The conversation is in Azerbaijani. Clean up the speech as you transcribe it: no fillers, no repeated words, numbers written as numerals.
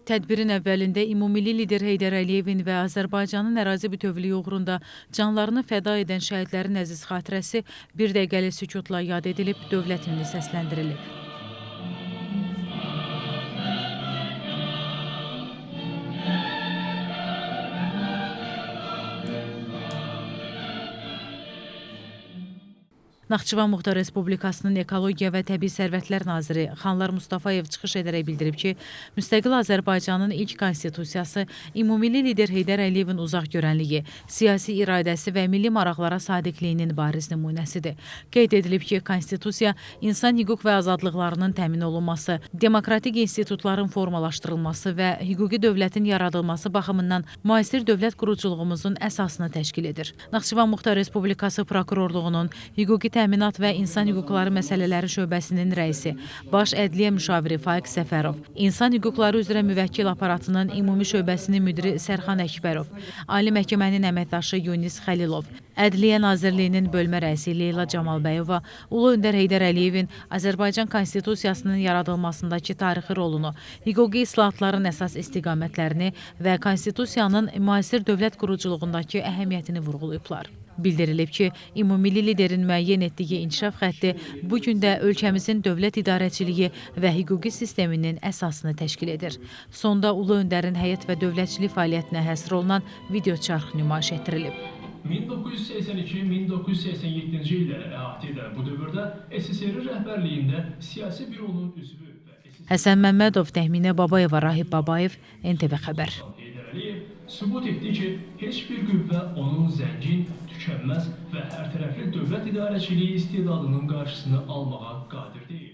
Tədbirin əvvəlində ümummilli lider Heydər Əliyevin və Azərbaycanın ərazi bütövlüyü uğrunda canlarını fəda edən şəhidlərin əziz xatirəsi bir dəqiqəlik sükutla yad edilib, dövlət himni səsləndirilib. Naxçıvan Muxtar Respublikasının Ekologiya və Təbii Sərvətlər naziri Xanlar Mustafayev çıxış edərək bildirib ki, müstəqil Azərbaycanın ilk konstitusiyası ümummilli lider Heydər Əliyevin uzaq görənliyi, siyasi iradəsi və milli maraqlara sadiqliyinin bariz nümunəsidir. Qeyd edilib ki, konstitusiya insan hüquq və azadlıqlarının təmin olunması, demokratik institutların formalaşdırılması və hüquqi dövlətin yaradılması baxımından müasir dövlət quruculuğumuzun əsasını təşkil edir. Naxçıvan Muxtar Respublikası Prokurorluğunun hüquqi Təminat və İnsan Hüquqları Məsələləri Şöbəsinin rəisi, Baş Ədliyyə Müşaviri Faiq Səfərov, İnsan Hüquqları üzrə Müvəkkil Aparatının Ümumi Şöbəsinin müdiri Sərxan Əkbərov, Ali Məhkəmənin əməkdaşı Yunis Xəlilov, Ədliyyə Nazirliyinin bölmə rəisi Leyla Camalbəyova, Ulu Öndər Heydər Əliyevin Azərbaycan Konstitusiyasının yaradılmasındakı tarixi rolunu, hüquqi islahatların əsas istiqamətlərini və Konstitusiyanın müasir dövlət quruculuğundakı əhəmiyyətini vurğulayıblar. Bildirilib ki, ümummilli liderin müəyyən etdiyi inkişaf xətti bu gün də ölkəmizin dövlət idarəçiliyi və hüquqi sisteminin əsasını təşkil edir. Sonda Ulu Öndərin həyat və dövlətçilik fəaliyyətinə həsr olunan video çarx nümayiş etdirilib. 1982-1987-ci illəri əhatə edən bu dövrdə SSR rəhbərliyində siyasi büronun üzvü Həsən Məmmədov, Təxminə Babayeva, Rahib Babayev, NTV Xəbər. Sübut etdi ki, heç bir qüvvə onun zəngin, tükənməz və hərtərəfli dövlət idarəçiliyi istedadının qarşısını almağa qadir deyil.